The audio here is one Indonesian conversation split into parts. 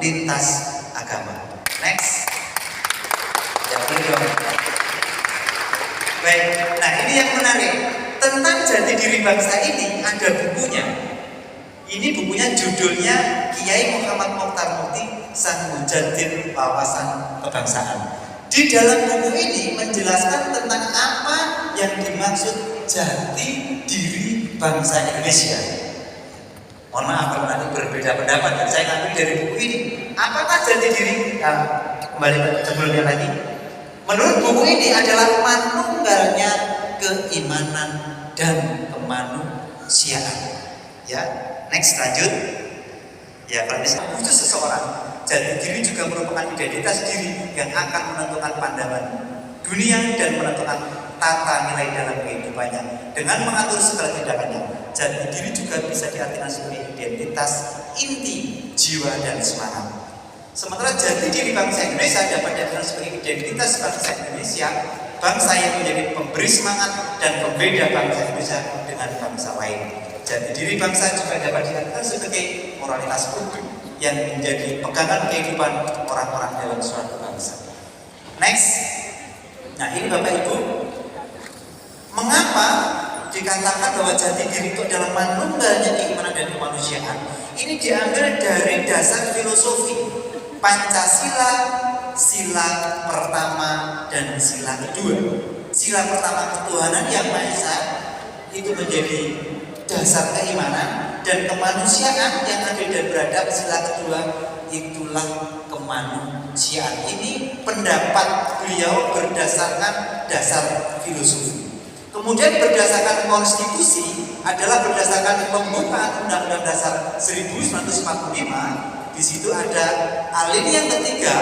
lintas agama. Next. Ya, baik, nah ini yang menarik tentang jati diri bangsa ini ada bukunya. Ini bukunya judulnya Kiai Muhammad Mokhtar Mukti Sang Mujaddid Wawasan Kebangsaan. Di dalam buku ini menjelaskan tentang apa yang dimaksud jati diri bangsa Indonesia. Mohon maaf kalau nanti berbeda pendapat, dan saya ngambil dari buku ini. Apakah jati diri? Kembali ke sebelumnya lagi. Menurut buku ini adalah manunggalnya keimanan dan kemanusiaan. Ya, next lanjut. Ya, kalau bisa khusus seseorang, jati diri juga merupakan identitas diri yang akan menentukan pandangan dunia dan menentukan tata nilai dalam kehidupannya dengan mengatur segala tindakannya. Jati diri juga bisa diartikan sebagai identitas inti jiwa dan semangat. Sementara jati diri bangsa Indonesia dapat diartikan sebagai identitas bangsa Indonesia, bangsa yang menjadi pemberi semangat dan pembeda bangsa Indonesia dengan bangsa lain. Jati diri bangsa juga dapat diartikan sebagai moralitas publik yang menjadi pegangan kehidupan orang-orang dalam suatu bangsa. Next. Nah, ini Bapak Ibu, mengapa dikatakan bahwa jati diri itu adalah manunggalnya keimanan dan kemanusiaan? Ini diambil dari dasar filosofi Pancasila, sila pertama dan sila kedua. Sila pertama ketuhanan yang Maha Esa itu menjadi dasar keimanan, dan kemanusiaan yang adil dan beradab sila kedua itulah kemanusiaan. Ini pendapat beliau berdasarkan dasar filosofi. Kemudian berdasarkan konstitusi adalah berdasarkan pembukaan Undang-Undang Dasar 1945. Di situ ada alinea yang ketiga,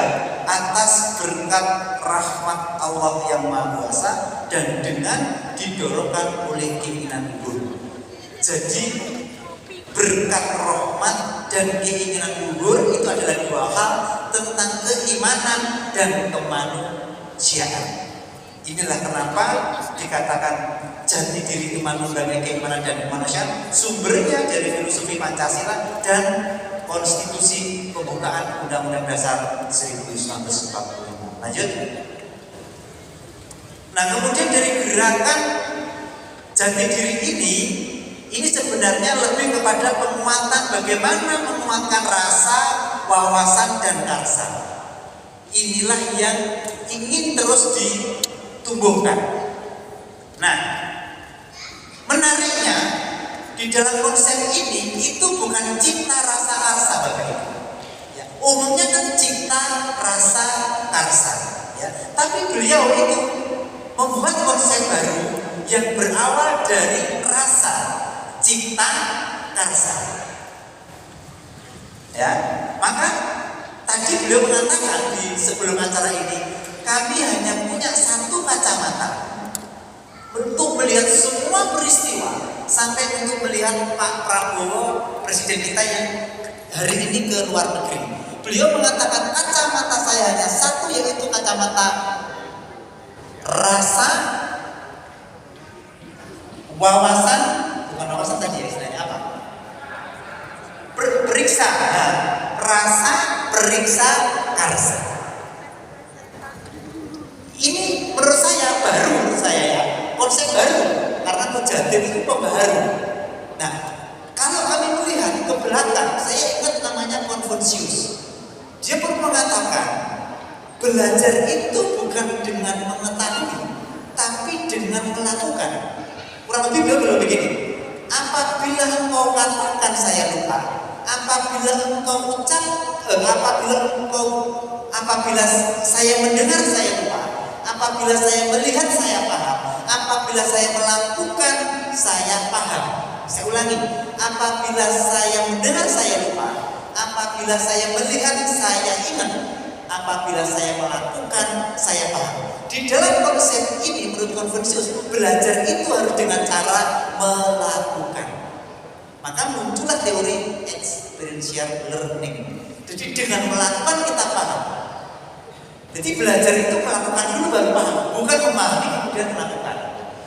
atas berkat rahmat Allah yang Maha Kuasa dan dengan didorongkan oleh keinginan luhur. Jadi berkat rahmat dan keinginan luhur itu adalah dua hal tentang keimanan dan kemanusiaan. Inilah kenapa dikatakan jati diri itu manunggalnya keimanan dan kemanusiaan. Sumbernya dari filosofi Pancasila dan konstitusi pembukaan Undang-Undang Dasar 1945. Lanjut. Nah, kemudian dari gerakan jati diri ini sebenarnya lebih kepada penguatan, bagaimana menguatkan rasa, wawasan, dan karsa. Inilah yang ingin terus ditumbuhkan. Nah, menariknya di dalam konsep ini itu bukan cipta rasa karsa, Bapak Ibu. Ya, umumnya kan cipta rasa karsa, ya. Tapi beliau itu membuat konsep baru yang berawal dari rasa, cipta karsa. Ya, maka tadi beliau mengatakan di sebelum acara ini, kami hanya punya satu kacamata untuk melihat semua peristiwa, sampai untuk melihat Pak Prabowo, presiden kita yang hari ini ke luar negeri. Beliau mengatakan kacamata saya hanya satu, yaitu kacamata rasa, wawasan, bukan wawasan tadi ya istilahnya apa? Periksa, nah, rasa, periksa, karsa. Ini menurut saya baru, menurut saya ya, konsep baru, karena Mujaddid itu pembaharu. Nah, kalau kami melihat ke belakang, saya ingat namanya Konfusius. Dia pun mengatakan belajar itu bukan dengan mengetahui, tapi dengan melakukan. Kurang lebih beliau bilang begini, apabila engkau katakan saya lupa, apabila engkau ucap, apabila saya mendengar saya lupa, apabila saya melihat saya paham, apabila saya melakukan saya paham. Saya ulangi, apabila saya mendengar saya lupa, apabila saya melihat saya ingat, apabila saya melakukan saya paham. Di dalam konsep ini menurut Konfusius, belajar itu harus dengan cara melakukan. Maka muncullah teori experiential learning. Jadi dengan melakukan kita paham. Jadi belajar itu melakukan dulu baru paham, bukan memahami kemudian melakukan.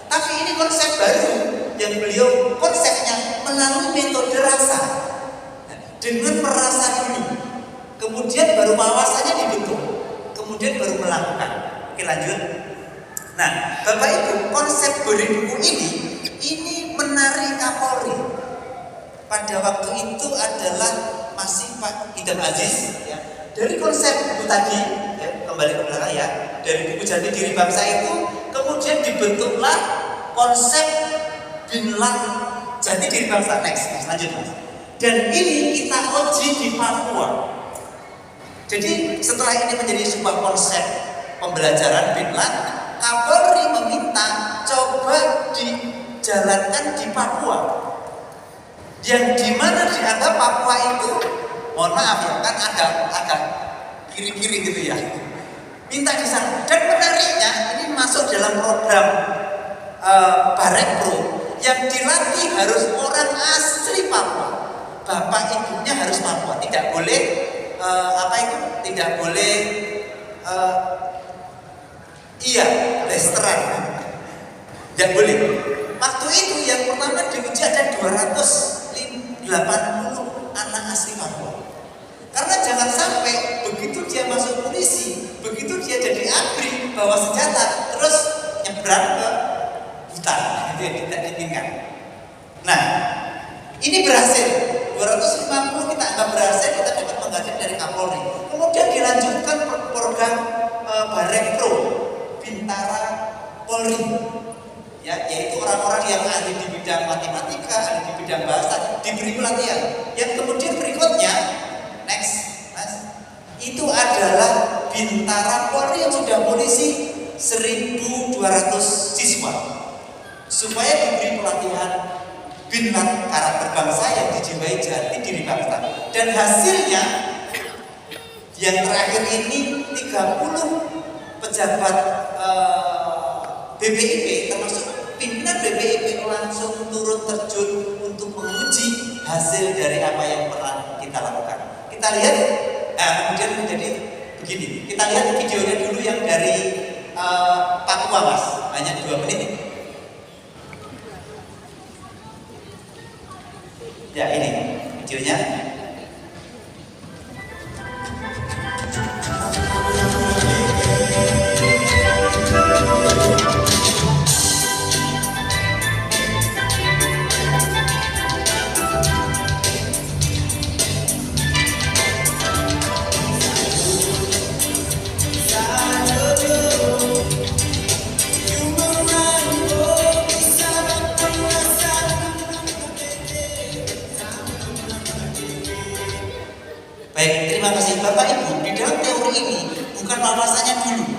Tapi ini konsep baru yang beliau konsepnya melalui metode rasa. Dengan merasa dulu, kemudian kemudian baru wawasannya dibentuk, kemudian baru melakukan. Oke, lanjut. Nah, Bapak Ibu, konsep beri buku ini menarik Kapolri. Pada waktu itu adalah masih Pak Idam Aziz, ya. Dari konsep buku tadi, ya, kembali ke belakang ya, dari buku Jati Diri Bangsa itu kemudian dibentuklah konsep Binlan Jati Diri Bangsa. Next, lanjut Mas. Dan ini kita uji di Papua. Jadi setelah ini menjadi sebuah konsep pembelajaran Binlan, Kapolri meminta coba dijalankan di Papua. Yang dimana dianggap Papua itu, mohon maaf ya, kan agak kiri-kiri gitu ya. Minta di sana. Dan menariknya ini masuk dalam program Barek Pro yang dilatih harus orang asli Papua. Bapak ibunya harus Papua. Tidak boleh tidak boleh restoran. Tidak boleh. Waktu itu yang pertama diuji ada 280 anak asli Papua. Karena jangan sampai begitu dia masuk polisi, begitu dia jadi ABRI, bawa senjata, terus nyebrang ke hutan. Itu yang tidak diinginkan. Nah, ini berhasil. 250 kita anggap berhasil, kita dapat penghargaan dari Kapolri. Kemudian dilanjutkan program Barek Pro, Bintara Polri. Ya, yaitu orang-orang yang ahli di bidang matematika, ahli di bidang bahasa, diberi pelatihan. Yang kemudian berikutnya, next, Mas, itu adalah Bintara Polri yang sudah polisi 1.200 siswa, supaya diberi pelatihan Binlan karakter bangsa yang dijiwai jati diri bangsa. Dan hasilnya yang terakhir ini 30 pejabat BPIP termasuk pimpinan BPIP langsung turun terjun untuk menguji hasil dari apa yang pernah kita lakukan. Kita lihat, kemudian menjadi begini. Kita lihat videonya dulu yang dari Papua, Mas, hanya 2 menit. Ya, ini videonya. Baik, terima kasih Bapak Ibu. Di dalam teori ini bukan wawasannya dulu.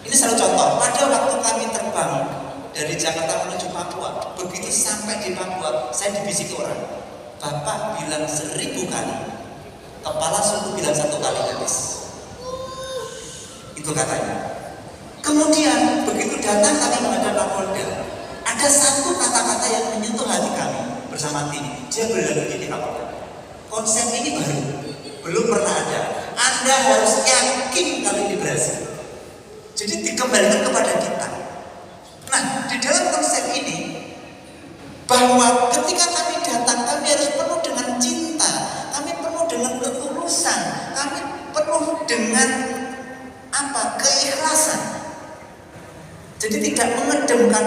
Ini satu contoh. Pada waktu kami terbang dari Jakarta menuju Papua, begitu sampai di Papua, saya dibisiki orang. Bapak bilang 1000 kali, kepala suku bilang 1 kali habis. Itu katanya. Kemudian begitu datang kami menghadap Kapolda, ada satu kata-kata yang menyentuh hati kami bersama tim. Dia bilang begini, Kapolda, konsep ini baru, belum pernah ada. Anda harus yakin kalau ini berhasil. Jadi dikembalikan kepada kita. Nah, di dalam konsep ini, bahwa ketika kami datang, kami harus penuh dengan cinta, kami penuh dengan ketulusan, kami penuh dengan keikhlasan. Jadi tidak mengedemkan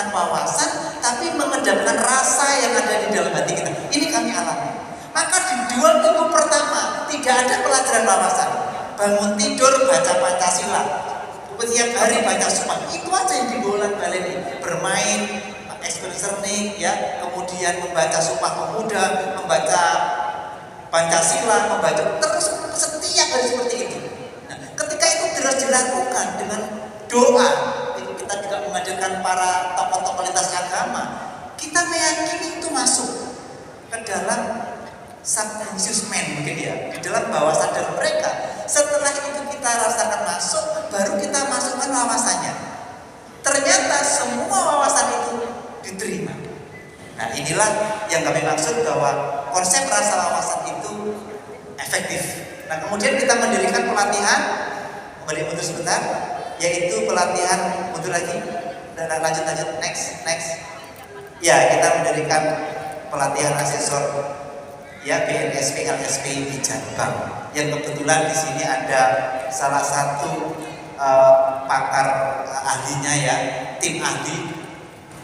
wawasan, tapi mengedemkan rasa yang ada di dalam hati kita. Ini kami alami. Maka di 2 minggu pertama tidak ada pelajaran wawasan. Bangun tidur baca Pancasila, setiap hari baca sumpah. Itu aja yang dibolak-balik, bermain listening, ya, kemudian membaca Sumpah Pemuda, membaca Pancasila, membaca terus setiap hari seperti itu. Nah, ketika itu terus dilakukan dengan doa, kita juga mengadakan para tokoh-tokoh lintas agama, kita meyakini itu masuk ke dalam subconscious mind, mungkin ya, di dalam bawah sadar mereka. Setelah itu kita rasakan masuk, baru kita masukkan wawasannya. Ternyata semua wawasan itu diterima. Nah, inilah yang kami maksud bahwa konsep rasa wawasan itu efektif. Nah, kemudian kita mendirikan pelatihan, kembali mundur sebentar, yaitu pelatihan, mundur lagi, dan lanjut, next. Ya, kita mendirikan pelatihan asesor ya BNSP LSP di Jatbang. Yang kebetulan di sini ada salah satu pakar ahlinya ya, tim ahli.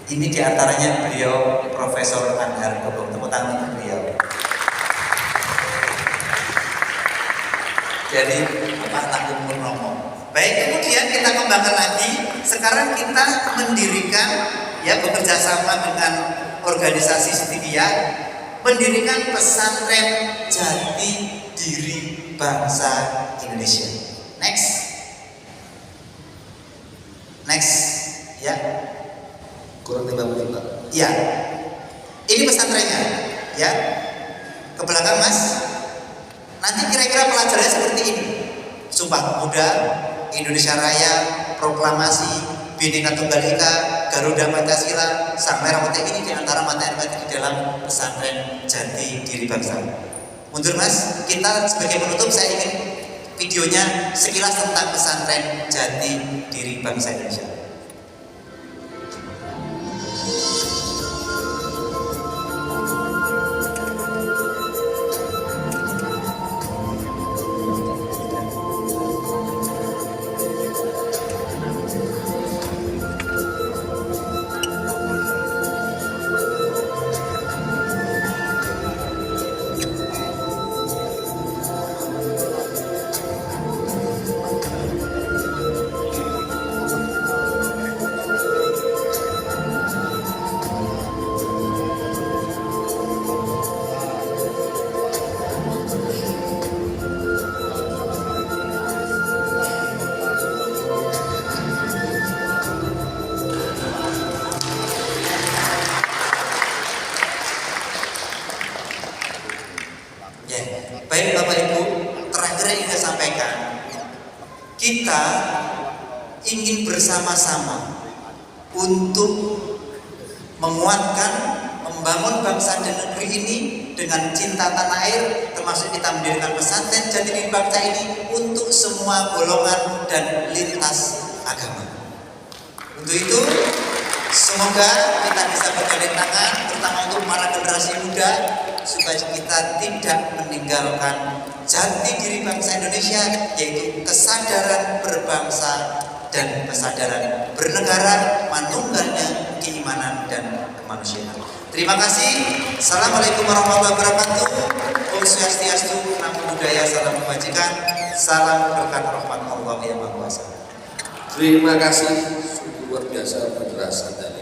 Ini diantaranya beliau Profesor Anhar Gobong. Tepuk tangan untuk beliau. Jadi Pak Tanggung Purnomo. Baik, kemudian kita kembangkan lagi. Sekarang kita mendirikan, ya, bekerja sama dengan organisasi Sidikiyah, mendirikan pesantren Jati Diri Bangsa Indonesia. Next, ya. Kurang 5 menit, Pak. Ya, ini pesantrennya, ya. Ke belakang, Mas. Nanti kira-kira pelajarannya seperti ini: Sumpah Pemuda, Indonesia Raya, Proklamasi, Bhinneka Tunggal Ika, Garuda Pancasila, Sang Merah Putih. Ini diantara materi-materi di dalam pesantren Jati Diri Bangsa. Mundur, Mas. Kita sebagai penutup, saya ingin videonya sekilas tentang pesantren Jati Diri Bangsa Indonesia. Baik Bapak Ibu, terakhir yang ingin saya sampaikan, kita ingin bersama-sama untuk menguatkan, membangun bangsa dan negeri ini dengan cinta tanah air, termasuk kita mendirikan pesantren Jati Diri Bangsa ini untuk semua golongan dan lintas agama. Untuk itu, semoga kita bisa bergandeng tangan, terutama untuk para generasi muda, supaya kita tidak meninggalkan jati diri bangsa Indonesia, yaitu kesadaran berbangsa dan kesadaran bernegara, manunggalnya keimanan dan kemanusiaan. Terima kasih. Assalamualaikum warahmatullahi wabarakatuh. Om Swastiastu, Namo Buddhaya, salam kebajikan, salam berkat rahmat Allah yang Maha Kuasa. Terima kasih, luar biasa penjelasan dari